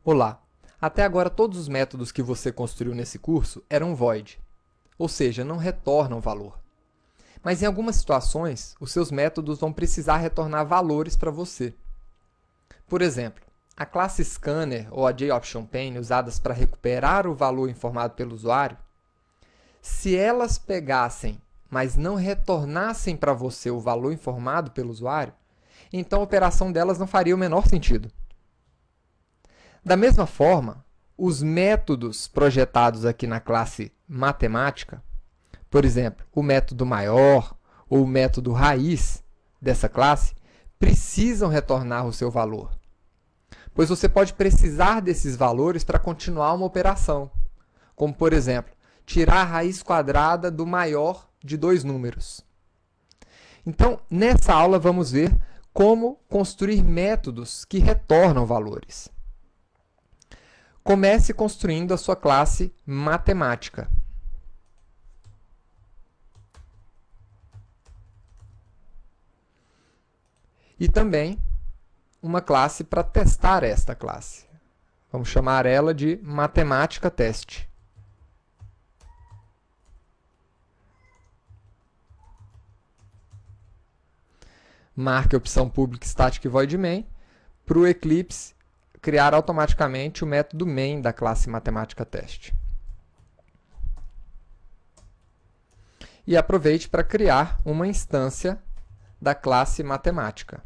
Olá! Até agora todos os métodos que você construiu nesse curso eram void, ou seja, não retornam valor. Mas em algumas situações, os seus métodos vão precisar retornar valores para você. Por exemplo, a classe Scanner ou a JOptionPane usadas para recuperar o valor informado pelo usuário, se elas pegassem, mas não retornassem para você o valor informado pelo usuário, então a operação delas não faria o menor sentido. Da mesma forma, os métodos projetados aqui na classe matemática, por exemplo, o método maior ou o método raiz dessa classe, precisam retornar o seu valor, pois você pode precisar desses valores para continuar uma operação, como, por exemplo, tirar a raiz quadrada do maior de dois números. Então, nessa aula, vamos ver como construir métodos que retornam valores. Comece construindo a sua classe matemática. E também uma classe para testar esta classe. Vamos chamar ela de matemática teste. Marque a opção public static void main para o Eclipse criar automaticamente o método main da classe matemática teste. E aproveite para criar uma instância da classe matemática.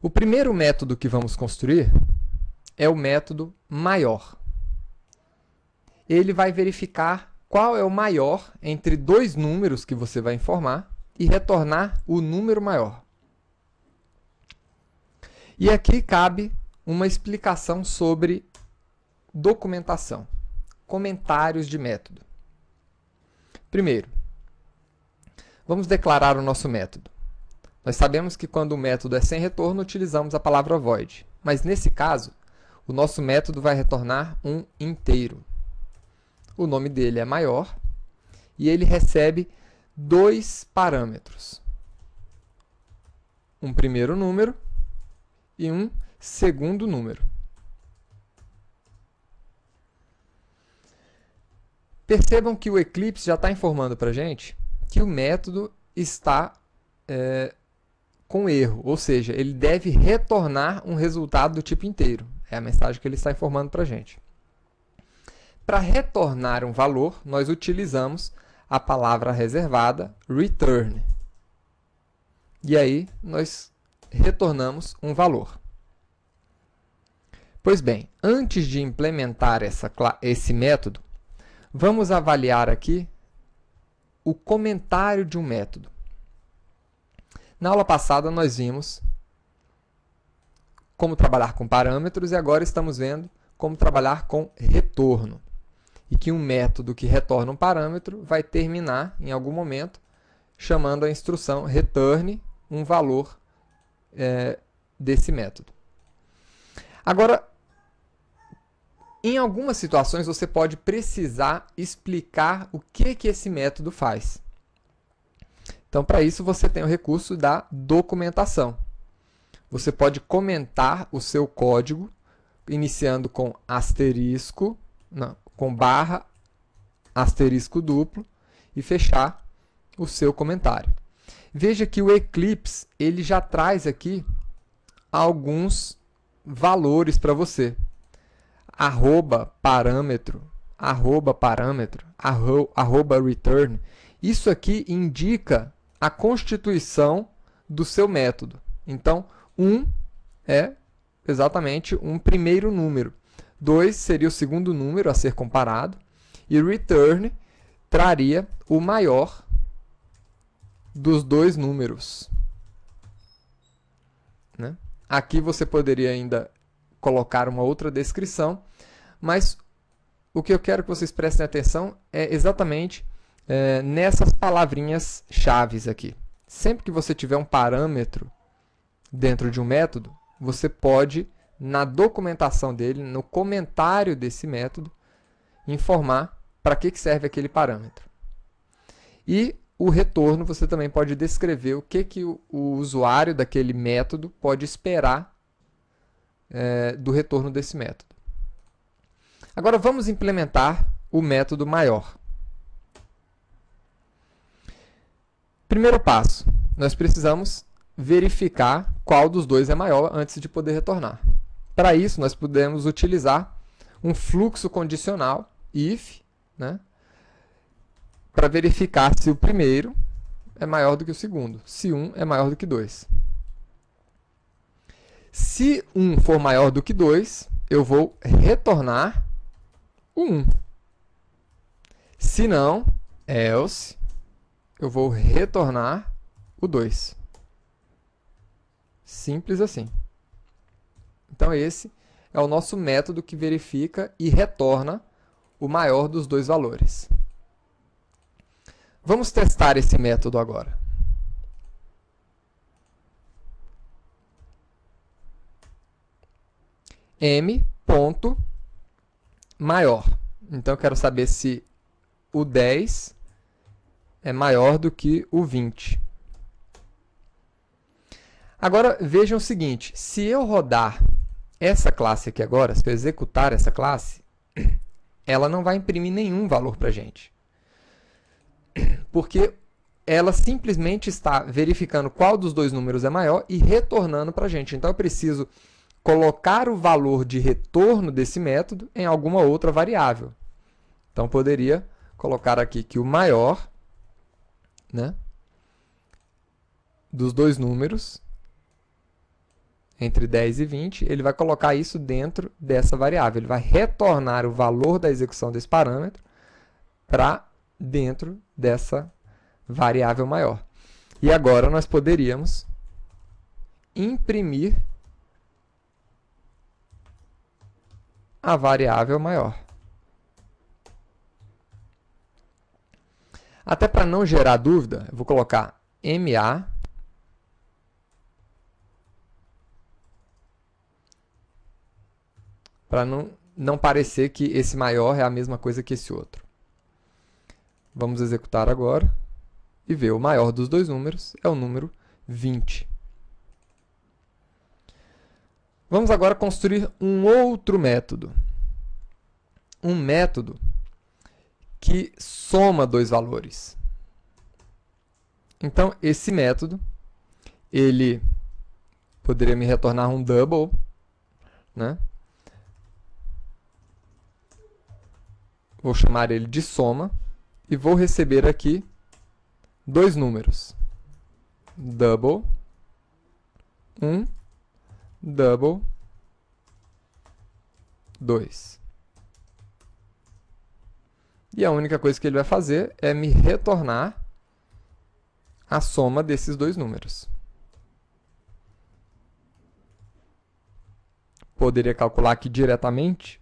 O primeiro método que vamos construir é o método maior. Ele vai verificar qual é o maior entre dois números que você vai informar e retornar o número maior. E aqui cabe uma explicação sobre documentação, comentários de método. Primeiro, vamos declarar o nosso método. Nós sabemos que quando o método é sem retorno, utilizamos a palavra void. Mas nesse caso, o nosso método vai retornar um inteiro. O nome dele é maior e ele recebe dois parâmetros. Um primeiro número e um segundo número. Percebam que o Eclipse já está informando para a gente que o método está com erro, ou seja, ele deve retornar um resultado do tipo inteiro. É a mensagem que ele está informando para a gente. Para retornar um valor, nós utilizamos a palavra reservada return. E aí, nós retornamos um valor. Pois bem, antes de implementar esse método, vamos avaliar aqui o comentário de um método. Na aula passada, nós vimos como trabalhar com parâmetros e agora estamos vendo como trabalhar com retorno. E que um método que retorna um parâmetro vai terminar, em algum momento, chamando a instrução return um valor desse método. Agora, em algumas situações, você pode precisar explicar o que esse método faz. Então, para isso, você tem o recurso da documentação. Você pode comentar o seu código, iniciando com asterisco, com barra, asterisco duplo, e fechar o seu comentário. Veja que o Eclipse ele já traz aqui alguns valores para você. Parâmetro, return. Isso aqui indica a constituição do seu método. Então, 1 é exatamente um primeiro número. 2 seria o segundo número a ser comparado. E return traria o maior dos dois números. Né? Aqui você poderia ainda colocar uma outra descrição, mas o que eu quero que vocês prestem atenção é exatamente nessas palavrinhas chaves aqui. Sempre que você tiver um parâmetro dentro de um método, você pode, na documentação dele, no comentário desse método, informar para que serve aquele parâmetro. E o retorno, você também pode descrever o que o usuário daquele método pode esperar do retorno desse método. Agora vamos implementar o método maior. Primeiro passo, nós precisamos verificar qual dos dois é maior antes de poder retornar. Para isso, nós podemos utilizar um fluxo condicional, if, né, para verificar se o primeiro é maior do que o segundo, se 1 é maior do que 2. Se 1 for maior do que 2, eu vou retornar o 1. Se não, else, eu vou retornar o 2. Simples assim. Então, esse é o nosso método que verifica e retorna o maior dos dois valores. Vamos testar esse método agora. m.maior. Então, eu quero saber se o 10 é maior do que o 20. Agora, vejam o seguinte. Se eu rodar essa classe aqui agora, se eu executar essa classe, ela não vai imprimir nenhum valor para a gente. Porque ela simplesmente está verificando qual dos dois números é maior e retornando para a gente. Então, eu preciso colocar o valor de retorno desse método em alguma outra variável. Então, poderia colocar aqui que o maior, né, dos dois números, entre 10 e 20, ele vai colocar isso dentro dessa variável. Ele vai retornar o valor da execução desse parâmetro para dentro dessa variável maior. E agora nós poderíamos imprimir a variável maior. Até para não gerar dúvida, eu vou colocar MA para não parecer que esse maior é a mesma coisa que esse outro. Vamos executar agora e ver o maior dos dois números é o número 20. Vamos agora construir um outro método. Um método que soma dois valores. Então, esse método, ele poderia me retornar um double, né? Vou chamar ele de soma e vou receber aqui dois números. Double, 1, double, 2. E a única coisa que ele vai fazer é me retornar a soma desses dois números. Poderia calcular aqui diretamente,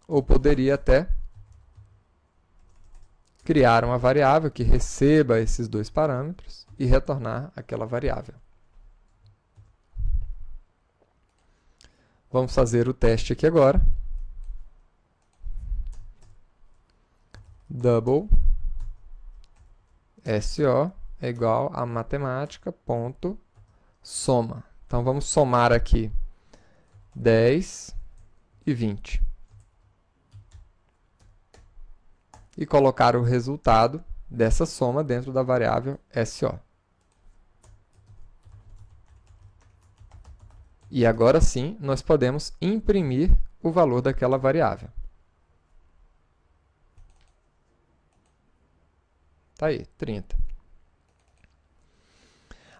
ou poderia até criar uma variável que receba esses dois parâmetros e retornar aquela variável. Vamos fazer o teste aqui agora. Double SO é igual a matemática.soma. Então, vamos somar aqui 10 e 20. E colocar o resultado dessa soma dentro da variável SO. E agora sim, nós podemos imprimir o valor daquela variável. Está aí, 30.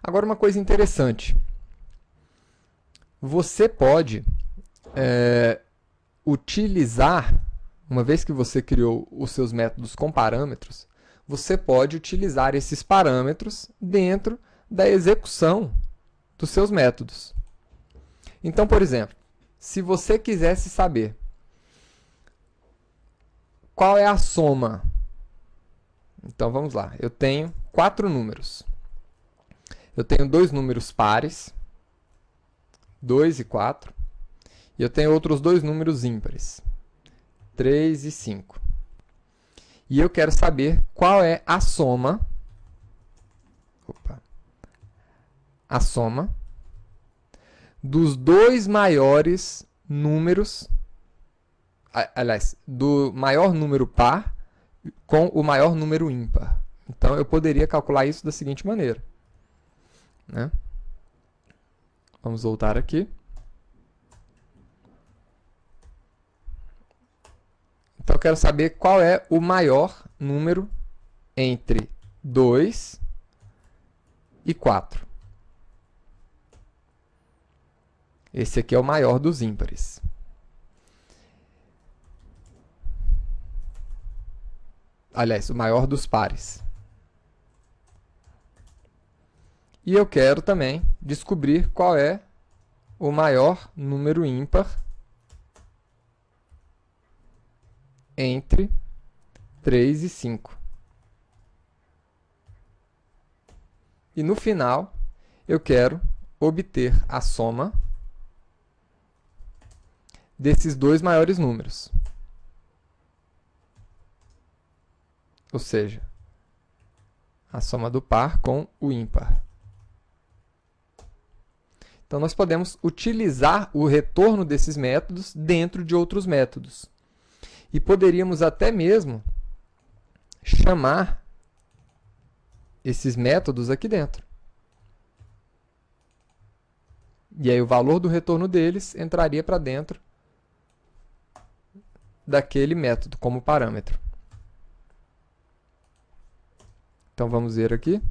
Agora, uma coisa interessante. Você pode utilizar, uma vez que você criou os seus métodos com parâmetros, você pode utilizar esses parâmetros dentro da execução dos seus métodos. Então, por exemplo, se você quisesse saber qual é a soma, então vamos lá, eu tenho 4 números. Eu tenho dois números pares, 2 e 4, e eu tenho outros dois números ímpares, 3 e 5. E eu quero saber qual é a soma, a soma dos dois maiores números, aliás, do maior número par com o maior número ímpar. Então, eu poderia calcular isso da seguinte maneira, né? Vamos voltar aqui. Então, eu quero saber qual é o maior número entre 2 e 4. Esse aqui é o maior dos ímpares. Aliás, o maior dos pares. E eu quero também descobrir qual é o maior número ímpar entre 3 e 5. E no final, eu quero obter a soma desses dois maiores números. Ou seja, a soma do par com o ímpar. Então, nós podemos utilizar o retorno desses métodos dentro de outros métodos. E poderíamos até mesmo chamar esses métodos aqui dentro. E aí o valor do retorno deles entraria para dentro daquele método como parâmetro. Então, vamos ver aqui.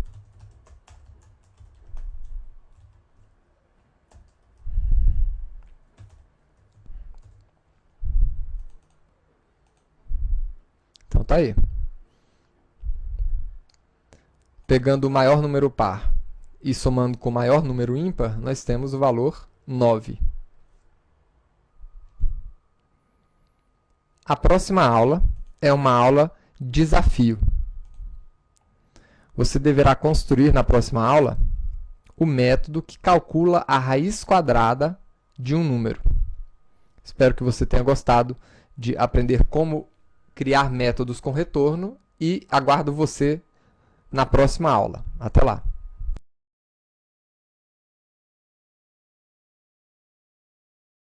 Então, tá aí. Pegando o maior número par e somando com o maior número ímpar, nós temos o valor 9. A próxima aula é uma aula desafio. Você deverá construir na próxima aula o método que calcula a raiz quadrada de um número. Espero que você tenha gostado de aprender como criar métodos com retorno e aguardo você na próxima aula. Até lá!